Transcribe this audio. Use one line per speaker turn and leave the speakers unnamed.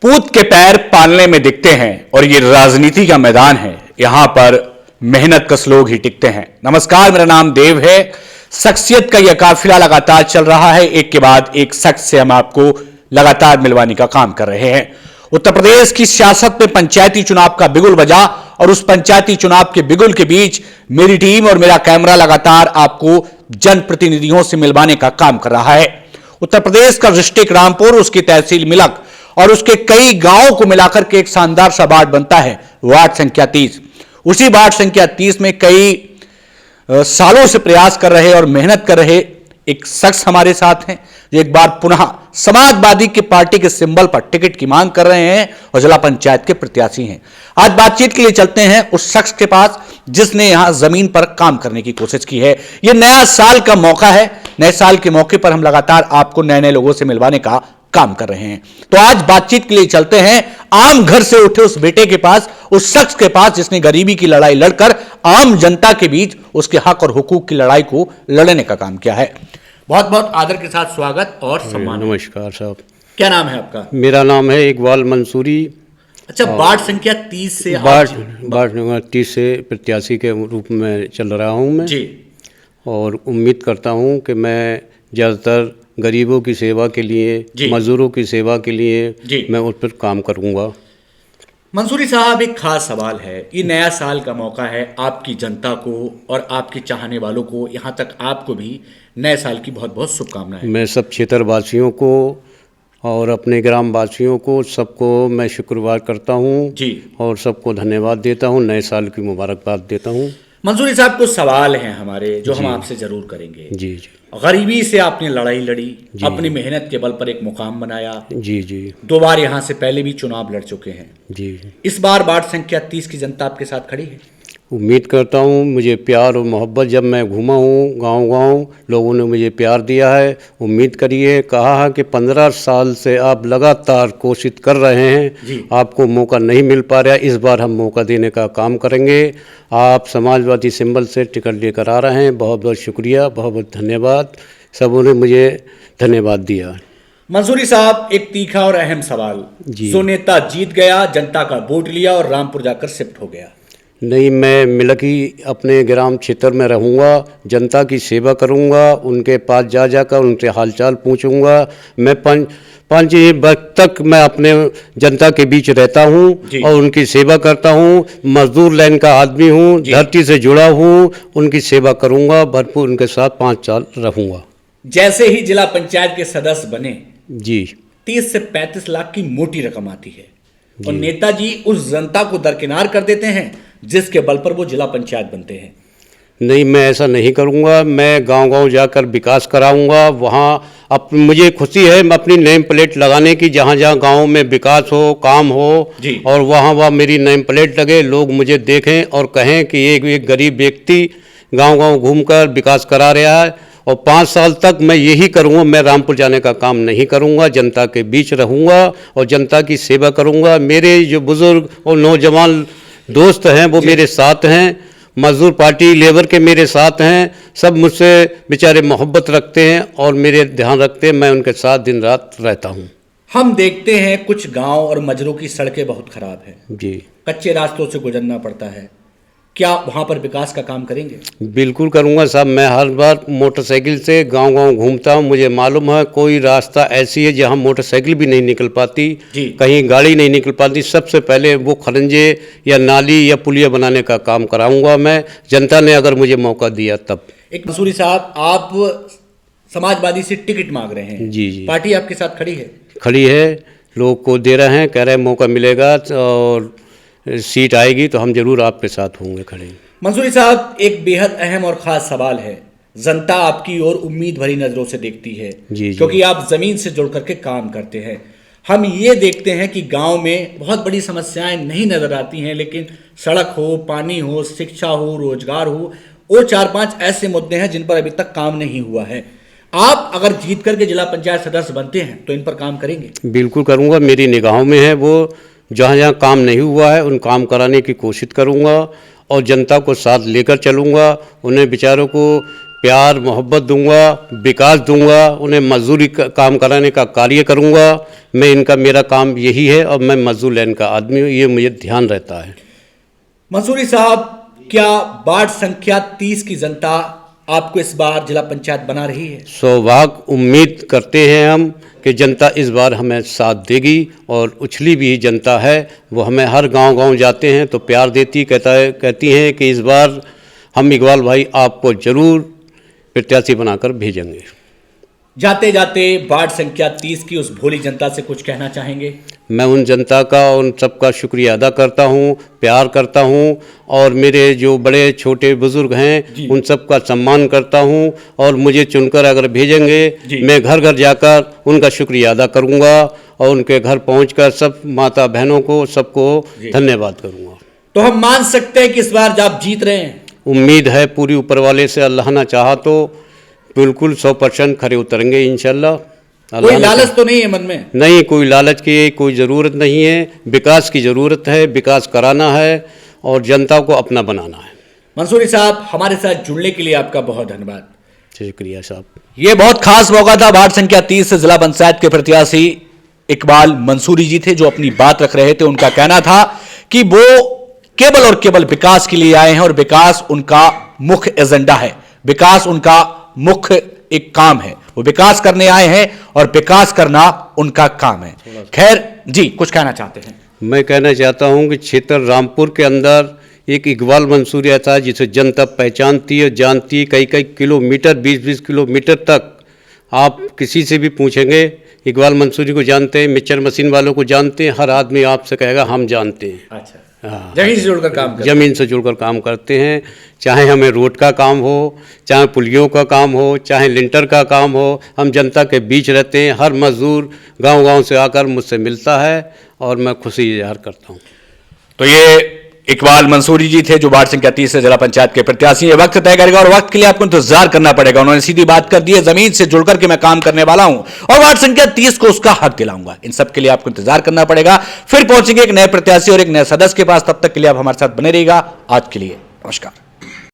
पूत के पैर पालने में दिखते हैं और ये राजनीति का मैदान है। यहां पर मेहनत कश लोग ही टिकते हैं। नमस्कार, मेरा नाम देव है। शख्सियत का यह काफिला लगातार चल रहा है। एक के बाद एक शख्स से हम आपको लगातार मिलवाने का काम कर रहे हैं। उत्तर प्रदेश की सियासत में पंचायती चुनाव का बिगुल बजा और उस पंचायती चुनाव के बिगुल के बीच मेरी टीम और मेरा कैमरा लगातार आपको जनप्रतिनिधियों से मिलवाने का काम कर रहा है। उत्तर प्रदेश का डिस्ट्रिक्ट रामपुर, उसकी तहसील मिलक और उसके कई गांवों को मिलाकर के एक शानदार सा वार्ड बनता है, वार्ड संख्या 30। उसी वार्ड संख्या 30 में कई सालों से प्रयास कर रहे और मेहनत कर रहे एक शख्स हमारे साथ हैं, जो एक बार पुनः समाजवादी की पार्टी के सिंबल पर टिकट की मांग कर रहे हैं और जिला पंचायत के प्रत्याशी हैं। आज बातचीत के लिए चलते हैं उस शख्स के पास जिसने यहां जमीन पर काम करने की कोशिश की है। यह नया साल का मौका है। नए साल के मौके पर हम लगातार आपको नए नए लोगों से मिलवाने का काम कर रहे हैं। तो आज बातचीत के लिए चलते हैं आम घर से उठे उस बेटे के पास, उस शख्स के पास जिसने गरीबी की लड़ाई लड़कर आम जनता के बीच उसके हक और हुकूक की लड़ाई को लड़ने का काम किया है। बहुत बहुत आदर के साथ स्वागत और सम्मान।
नमस्कार साहब।
क्या नाम है आपका?
मेरा नाम है इकबाल मंसूरी।
अच्छा, वार्ड संख्या 30 से
वार्ड नंबर 30 से प्रत्याशी के रूप में चल रहा हूं मैं
जी।
और उम्मीद करता हूं कि मैं ज़्यादातर गरीबों की सेवा के लिए, मजदूरों की सेवा के लिए मैं उस पर काम करूंगा।
मंसूरी साहब, एक खास सवाल है। ये नया साल का मौका है आपकी जनता को और आपके चाहने वालों को, यहाँ तक आपको भी नए साल की बहुत बहुत शुभकामनाएं।
मैं सब क्षेत्रवासियों को और अपने ग्राम वासियों को सबको मैं शुक्रवार करता हूँ
जी
और सबको धन्यवाद देता हूँ, नए साल की मुबारकबाद देता हूँ।
मंसूरी साहब, कुछ सवाल हैं हमारे जो हम आपसे जरूर करेंगे।
जी जी।
गरीबी से आपने लड़ाई लड़ी, अपनी मेहनत के बल पर एक मुकाम बनाया।
जी जी।
2 बार यहाँ से पहले भी चुनाव लड़ चुके हैं
जी।
इस बार वार्ड संख्या 30 की जनता आपके साथ खड़ी है?
उम्मीद करता हूँ। मुझे प्यार और मोहब्बत, जब मैं घूमा हूँ गांव-गांव, लोगों ने मुझे प्यार दिया है। उम्मीद करिए, कहा है कि 15 साल से आप लगातार कोशिश कर रहे हैं, आपको मौका नहीं मिल पा रहा। इस बार हम मौका देने का काम करेंगे। आप समाजवादी सिंबल से टिकट लेकर आ रहे हैं, बहुत बहुत शुक्रिया, बहुत बहुत धन्यवाद। सबों ने मुझे धन्यवाद दिया।
मंसूरी साहब, एक तीखा और अहम सवाल। जो नेता जीत गया, जनता का वोट लिया और रामपुर जाकर शिफ्ट हो गया।
नहीं, मैं मिलक ही अपने ग्राम क्षेत्र में रहूँगा, जनता की सेवा करूँगा, उनके पास जा जाकर उनसे हालचाल पूछूंगा। मैं 5 वक्त तक मैं अपने जनता के बीच रहता हूँ और उनकी सेवा करता हूँ। मजदूर लाइन का आदमी हूँ, धरती से जुड़ा हूँ, उनकी सेवा करूँगा, भरपूर उनके साथ 5 साल रहूँगा।
जैसे ही जिला पंचायत के सदस्य बने
जी,
30 से 35 लाख की मोटी रकम आती है और नेताजी उस जनता को दरकिनार कर देते हैं जिसके बल पर वो जिला पंचायत बनते हैं।
नहीं, मैं ऐसा नहीं करूँगा। मैं गांव-गांव जाकर विकास कराऊँगा। वहाँ मुझे खुशी है मैं अपनी नेम प्लेट लगाने की, जहाँ जहाँ गांव में विकास हो, काम हो और वहाँ मेरी नेम प्लेट लगे, लोग मुझे देखें और कहें कि एक गरीब व्यक्ति गांव-गांव घूमकर विकास करा रहा है। और 5 साल तक मैं यही करूँगा। मैं रामपुर जाने का काम नहीं करूँगा, जनता के बीच रहूँगा और जनता की सेवा करूँगा। मेरे जो बुजुर्ग और नौजवान दोस्त हैं वो मेरे साथ हैं, मजदूर पार्टी लेबर के मेरे साथ हैं, सब मुझसे बेचारे मोहब्बत रखते हैं और मेरे ध्यान रखते हैं। मैं उनके साथ दिन रात रहता हूँ।
हम देखते हैं कुछ गांव और मजरों की सड़कें बहुत खराब हैं
जी,
कच्चे रास्तों से गुजरना पड़ता है। क्या वहाँ पर विकास का काम करेंगे?
बिल्कुल करूँगा साहब। मैं हर बार मोटरसाइकिल से गांव-गांव घूमता हूँ। मुझे मालूम है कोई रास्ता ऐसी है जहाँ मोटरसाइकिल भी नहीं निकल पाती, कहीं गाड़ी नहीं निकल पाती। सबसे पहले वो खरंजे या नाली या पुलिया बनाने का काम कराऊंगा मैं, जनता ने अगर मुझे मौका दिया तब।
एक मंसूरी साहब, आप समाजवादी से टिकट मांग रहे हैं।
जी जी।
पार्टी आपके साथ खड़ी है?
खड़ी है, लोग को दे रहे हैं, कह रहे हैं मौका मिलेगा और सीट आएगी तो हम जरूर आपके साथ होंगे खड़े।
मंसूरी साहब, एक बेहद अहम और ख़ास सवाल है। जनता आपकी ओर उम्मीद भरी नज़रों से देखती है क्योंकि आप ज़मीन से जुड़ करके काम करते हैं। हम ये देखते हैं कि गांव में बहुत बड़ी समस्याएं नहीं नज़र आती हैं, लेकिन सड़क हो, पानी हो, शिक्षा हो, रोजगार हो और 4-5 ऐसे मुद्दे हैं जिन पर अभी तक काम नहीं हुआ है। आप अगर जीत करके जिला पंचायत सदस्य बनते हैं तो इन पर काम करेंगे?
बिल्कुल करूँगा। मेरी निगाहों में है वो, जहाँ जहाँ काम नहीं हुआ है उन काम कराने की कोशिश करूँगा और जनता को साथ लेकर चलूँगा। उन्हें बेचारों को प्यार मोहब्बत दूंगा, विकास दूंगा, उन्हें मजदूरी काम कराने का कार्य करूंगा। मैं इनका मेरा काम यही है और मैं मजदूर लाइन का आदमी हूँ, ये मुझे ध्यान रहता है।
मंसूरी साहब, क्या वार्ड संख्या 30 की जनता आपको इस बार जिला पंचायत बना रही है?
सौभाग्य उम्मीद करते हैं हम कि जनता इस बार हमें साथ देगी और उछली भी जनता है, वो हमें हर गांव-गांव जाते हैं तो प्यार देती कहती हैं कि इस बार हम इकबाल भाई आपको जरूर प्रत्याशी बनाकर भेजेंगे।
जाते जाते वार्ड संख्या 30 की उस भोली जनता से कुछ कहना चाहेंगे?
मैं उन जनता का उन सबका शुक्रिया अदा करता हूं, प्यार करता हूं और मेरे जो बड़े छोटे बुजुर्ग हैं उन सबका सम्मान करता हूं और मुझे चुनकर अगर भेजेंगे मैं घर घर जाकर उनका शुक्रिया अदा करूंगा और उनके घर पहुंचकर सब माता बहनों को सबको धन्यवाद करूंगा।
तो हम मान सकते हैं कि इस बार आप जीत रहे हैं?
उम्मीद है पूरी ऊपर वाले से, अल्लाह ना चाहा तो बिल्कुल 100% खरे उतरेंगे इंशाल्लाह।
कोई लालच तो नहीं है मन में?
नहीं, कोई लालच की कोई ज़रूरत नहीं है। विकास की ज़रूरत है, विकास कराना है और जनता को अपना बनाना है।
मंसूरी साहब, हमारे साथ जुड़ने के लिए आपका बहुत धन्यवाद।
शुक्रिया साहब।
ये बहुत खास मौका था। वार्ड संख्या 30 से जिला पंचायत के प्रत्याशी इकबाल मंसूरी जी थे जो अपनी बात रख रहे थे। उनका कहना था कि वो केवल और केवल विकास के लिए आए हैं और विकास उनका मुख्य एजेंडा है, विकास उनका मुख्य एक काम है। वो विकास करने आए हैं और विकास करना उनका काम है। खैर जी, कुछ कहना चाहते हैं?
मैं कहना चाहता हूं कि क्षेत्र रामपुर के अंदर एक इकबाल मंसूरी ऐसा है जिसे जनता पहचानती है, जानती है। कई कई किलोमीटर, 20-20 किलोमीटर तक आप किसी से भी पूछेंगे इकबाल मंसूरी को जानते हैं, मिक्सचर मशीन वालों को जानते हैं, हर आदमी आपसे कहेगा हम जानते हैं।
अच्छा, जमीन से जुड़कर काम करते हैं।
जमीन से जुड़कर काम करते हैं। चाहे हमें रोड का काम हो, चाहे पुलियों का काम हो, चाहे लिंटर का काम हो, हम जनता के बीच रहते हैं। हर मजदूर गांव-गांव से आकर मुझसे मिलता है और मैं खुशी इजहार करता हूं।
तो ये इकबाल मंसूरी जी थे जो वार्ड संख्या 30 से जिला पंचायत के प्रत्याशी हैं। वक्त तय करेगा और वक्त के लिए आपको इंतजार करना पड़ेगा। उन्होंने सीधी बात कर दी है, जमीन से जुड़कर के मैं काम करने वाला हूं और वार्ड संख्या 30 को उसका हक दिलाऊंगा। इन सब के लिए आपको इंतजार करना पड़ेगा। फिर पहुंचेंगे एक नए प्रत्याशी और एक नए सदस्य के पास। तब तक के लिए आप हमारे साथ बने रहिएगा। आज के लिए नमस्कार।